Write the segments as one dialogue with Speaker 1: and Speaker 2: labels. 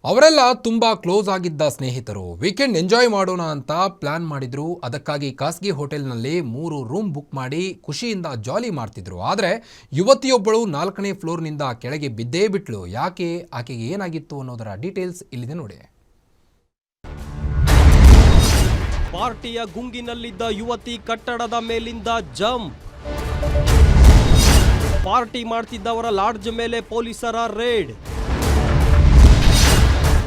Speaker 1: ಅವರೆಲ್ಲ ತುಂಬ ಕ್ಲೋಸ್ ಆಗಿದ್ದ ಸ್ನೇಹಿತರು. ವೀಕೆಂಡ್ ಎಂಜಾಯ್ ಮಾಡೋಣ ಅಂತ ಪ್ಲಾನ್ ಮಾಡಿದ್ರು. ಅದಕ್ಕಾಗಿ ಖಾಸಗಿ ಹೋಟೆಲ್ನಲ್ಲಿ 3 ರೂಮ್ ಬುಕ್ ಮಾಡಿ ಖುಷಿಯಿಂದ ಜಾಲಿ ಮಾಡ್ತಿದ್ರು. ಆದರೆ ಯುವತಿಯೊಬ್ಬಳು 4ನೇ ಫ್ಲೋರ್ನಿಂದ ಕೆಳಗೆ ಬಿದ್ದೇ ಬಿಟ್ಲು. ಯಾಕೆ, ಆಕೆಗೆ ಏನಾಗಿತ್ತು ಅನ್ನೋದರ ಡೀಟೇಲ್ಸ್ ಇಲ್ಲಿದೆ ನೋಡಿ.
Speaker 2: ಪಾರ್ಟಿಯ ಗುಂಗಿನಲ್ಲಿದ್ದ ಯುವತಿ ಕಟ್ಟಡದ ಮೇಲಿಂದ ಜಂಪ್. ಪಾರ್ಟಿ ಮಾಡ್ತಿದ್ದವರ ಲಾಡ್ಜ್ ಮೇಲೆ ಪೊಲೀಸರ ರೇಡ್.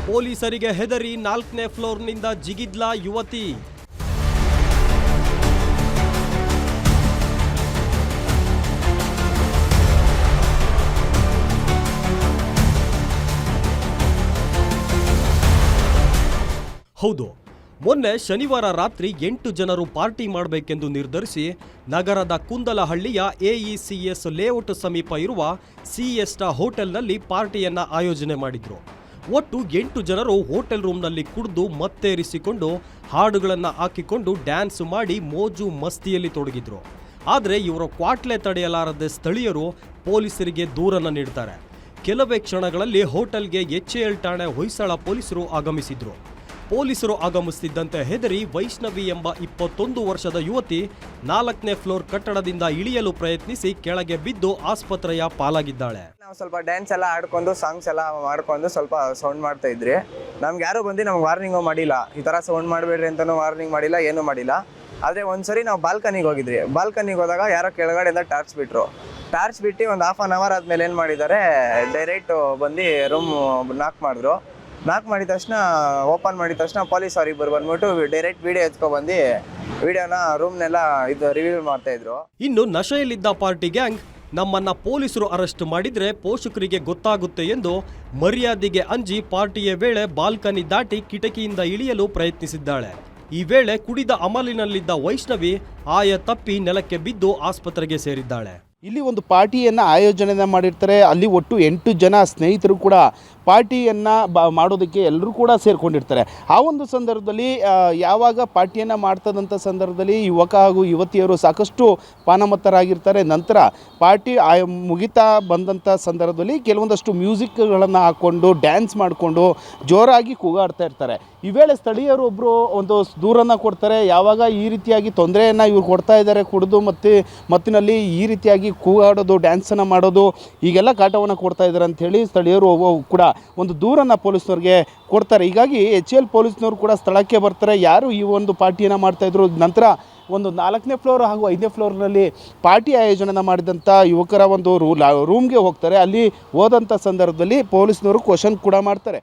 Speaker 2: ಪೊಲೀಸರಿಗೆ ಹೆದರಿ 4ನೇ ಫ್ಲೋರ್ನಿಂದ ಜಿಗಿದ್ಲ ಯುವತಿ. ಹೌದು, ಮೊನ್ನೆ ಶನಿವಾರ ರಾತ್ರಿ 8 ಜನರು ಪಾರ್ಟಿ ಮಾಡಬೇಕೆಂದು ನಿರ್ಧರಿಸಿ ನಗರದ ಕುಂದಲಹಳ್ಳಿಯ AECS ಲೇಔಟ್ ಸಮೀಪ ಇರುವ ಸಿಎಸ್ಟಾ ಹೋಟೆಲ್ನಲ್ಲಿ ಪಾರ್ಟಿಯನ್ನ ಆಯೋಜನೆ ಮಾಡಿದ್ರು. ಒಟ್ಟು 8 ಜನರು ಹೋಟೆಲ್ ರೂಮ್ನಲ್ಲಿ ಕುಡಿದು ಮತ್ತೇರಿಸಿಕೊಂಡು ಹಾಡುಗಳನ್ನು ಹಾಕಿಕೊಂಡು ಡ್ಯಾನ್ಸ್ ಮಾಡಿ ಮೋಜು ಮಸ್ತಿಯಲ್ಲಿ ತೊಡಗಿದ್ರು. ಆದರೆ ಇವರ ಕ್ವಾಟ್ಲೆ ತಡೆಯಲಾರದೆ ಸ್ಥಳೀಯರು ಪೊಲೀಸರಿಗೆ ದೂರನ್ನು ನೀಡ್ತಾರೆ. ಕೆಲವೇ ಕ್ಷಣಗಳಲ್ಲಿ ಹೋಟೆಲ್ಗೆ HAL ಠಾಣೆ ಹೊಯ್ಸಳ ಪೊಲೀಸರು ಆಗಮಿಸಿದ್ರು. ಪೊಲೀಸರು ಆಗಮಿಸುತ್ತಿದ್ದಂತೆ ಹೆದರಿ ವೈಷ್ಣವಿ ಎಂಬ 21 ವರ್ಷದ ಯುವತಿ 4ನೇ ಫ್ಲೋರ್ ಕಟ್ಟಡದಿಂದ ಇಳಿಯಲು ಪ್ರಯತ್ನಿಸಿ ಕೆಳಗೆ ಬಿದ್ದು ಆಸ್ಪತ್ರೆಯ ಪಾಲಾಗಿದ್ದಾಳೆ.
Speaker 3: ನಾವು ಸ್ವಲ್ಪ ಡ್ಯಾನ್ಸ್ ಎಲ್ಲ ಆಡ್ಕೊಂಡು ಸಾಂಗ್ಸ್ ಎಲ್ಲ ಮಾಡ್ಕೊಂಡು ಸ್ವಲ್ಪ ಸೌಂಡ್ ಮಾಡ್ತಾ ಇದ್ರಿ. ನಮ್ಗೆ ಯಾರು ಬಂದು ನಮ್ಗೆ ವಾರ್ನಿಂಗು ಮಾಡಿಲ್ಲ, ಈ ಥರ ಸೌಂಡ್ ಮಾಡಬೇಡ್ರಿ ಅಂತಲೂ ವಾರ್ನಿಂಗ್ ಮಾಡಿಲ್ಲ, ಏನೂ ಮಾಡಿಲ್ಲ. ಆದರೆ ಒಂದ್ಸರಿ ನಾವು ಬಾಲ್ಕನಿಗೆ ಹೋಗಿದ್ರಿ. ಬಾಲ್ಕನಿಗೆ ಹೋದಾಗ ಯಾರೋ ಕೆಳಗಡೆಯಿಂದ ಟಾರ್ಚ್ ಬಿಟ್ಟರು. ಟಾರ್ಚ್ ಬಿಟ್ಟು ಒಂದು ಹಾಫ್ ಆನ್ ಅವರ್ ಆದಮೇಲೆ ಏನು ಮಾಡಿದ್ದಾರೆ, ಡೈರೆಕ್ಟ್ ಬಂದು ರೂಮ್ ನಾಕ್ ಮಾಡಿದ ತಕ್ಷಣ ಓಪನ್ ಮಾಡಿದ ತಕ್ಷಣ ಪೊಲೀಸ್ ಅವರಿಬ್ಬರು ಬಂದ್ಬಿಟ್ಟು ಡೈರೆಕ್ಟ್ ವಿಡಿಯೋ ಎತ್ಕೊಬಂದು ವಿಡಿಯೋನ ರೂಮ್ನೆಲ್ಲ ರಿವ್ಯೂ ಮಾಡ್ತಾ ಇದ್ರು.
Speaker 2: ಇನ್ನು ನಶೆಯಲ್ಲಿದ್ದ ಪಾರ್ಟಿ ಗ್ಯಾಂಗ್ ನಮ್ಮನ್ನ ಪೊಲೀಸರು ಅರೆಸ್ಟ್ ಮಾಡಿದ್ರೆ ಪೋಷಕರಿಗೆ ಗೊತ್ತಾಗುತ್ತೆ ಎಂದು ಮರ್ಯಾದೆಗೆ ಅಂಜಿ ಪಾರ್ಟಿಯ ವೇಳೆ ಬಾಲ್ಕನಿ ದಾಟಿ ಕಿಟಕಿಯಿಂದ ಇಳಿಯಲು ಪ್ರಯತ್ನಿಸಿದ್ದಾಳೆ. ಈ ವೇಳೆ ಕುಡಿದ ಅಮಲಿನಲ್ಲಿದ್ದ ವೈಷ್ಣವಿ ಆಯ ತಪ್ಪಿ ನೆಲಕ್ಕೆ ಬಿದ್ದು ಆಸ್ಪತ್ರೆಗೆ ಸೇರಿದ್ದಾಳೆ.
Speaker 4: ಇಲ್ಲಿ ಒಂದು ಪಾರ್ಟಿಯನ್ನು ಆಯೋಜನೆ ಮಾಡಿರ್ತಾರೆ. ಅಲ್ಲಿ ಒಟ್ಟು 8 ಜನ ಸ್ನೇಹಿತರು ಕೂಡ ಪಾರ್ಟಿಯನ್ನು ಮಾಡೋದಕ್ಕೆ ಎಲ್ಲರೂ ಕೂಡ ಸೇರಿಕೊಂಡಿರ್ತಾರೆ. ಆ ಒಂದು ಸಂದರ್ಭದಲ್ಲಿ ಯಾವಾಗ ಪಾರ್ಟಿಯನ್ನು ಮಾಡ್ತದಂಥ ಸಂದರ್ಭದಲ್ಲಿ ಯುವಕ ಹಾಗೂ ಯುವತಿಯರು ಸಾಕಷ್ಟು ಪಾನಮತ್ತರಾಗಿರ್ತಾರೆ. ನಂತರ ಪಾರ್ಟಿ ಮುಗಿತಾ ಬಂದಂಥ ಸಂದರ್ಭದಲ್ಲಿ ಕೆಲವೊಂದಷ್ಟು ಮ್ಯೂಸಿಕ್ಗಳನ್ನು ಹಾಕ್ಕೊಂಡು ಡ್ಯಾನ್ಸ್ ಮಾಡಿಕೊಂಡು ಜೋರಾಗಿ ಕೂಗಾಡ್ತಾ ಇರ್ತಾರೆ. ಈ ವೇಳೆ ಸ್ಥಳೀಯರು ಒಬ್ಬರು ಒಂದು ದೂರನ್ನು ಕೊಡ್ತಾರೆ. ಯಾವಾಗ ಈ ರೀತಿಯಾಗಿ ತೊಂದರೆಯನ್ನು ಇವ್ರು ಕೊಡ್ತಾ ಇದ್ದಾರೆ, ಕುಡಿದು ಮತ್ತಿನಲ್ಲಿ ಈ ರೀತಿಯಾಗಿ ಕೂಗಾಡೋದು, ಡ್ಯಾನ್ಸನ್ನು ಮಾಡೋದು, ಈಗೆಲ್ಲ ಕಾಟವನ್ನು ಕೊಡ್ತಾ ಇದ್ದಾರೆ ಅಂಥೇಳಿ ಸ್ಥಳೀಯರು ಕೂಡ ಒಂದು ದೂರನ್ನು ಪೊಲೀಸ್ನವ್ರಿಗೆ ಕೊಡ್ತಾರೆ. ಹೀಗಾಗಿ HAL ಪೊಲೀಸ್ನವರು ಕೂಡ ಸ್ಥಳಕ್ಕೆ ಬರ್ತಾರೆ. ಯಾರು ಈ ಒಂದು ಪಾರ್ಟಿಯನ್ನು ಮಾಡ್ತಾಯಿದ್ರು, ನಂತರ ಒಂದು 4ನೇ ಫ್ಲೋರ್ ಹಾಗೂ 5ನೇ ಫ್ಲೋರ್ನಲ್ಲಿ ಪಾರ್ಟಿ ಆಯೋಜನೆ ಮಾಡಿದಂಥ ಯುವಕರ ಒಂದು ರೂಮ್ಗೆ ಹೋಗ್ತಾರೆ. ಅಲ್ಲಿ ಹೋದಂಥ ಸಂದರ್ಭದಲ್ಲಿ ಪೊಲೀಸ್ನವರು ಕ್ವಶನ್ ಕೂಡ ಮಾಡ್ತಾರೆ.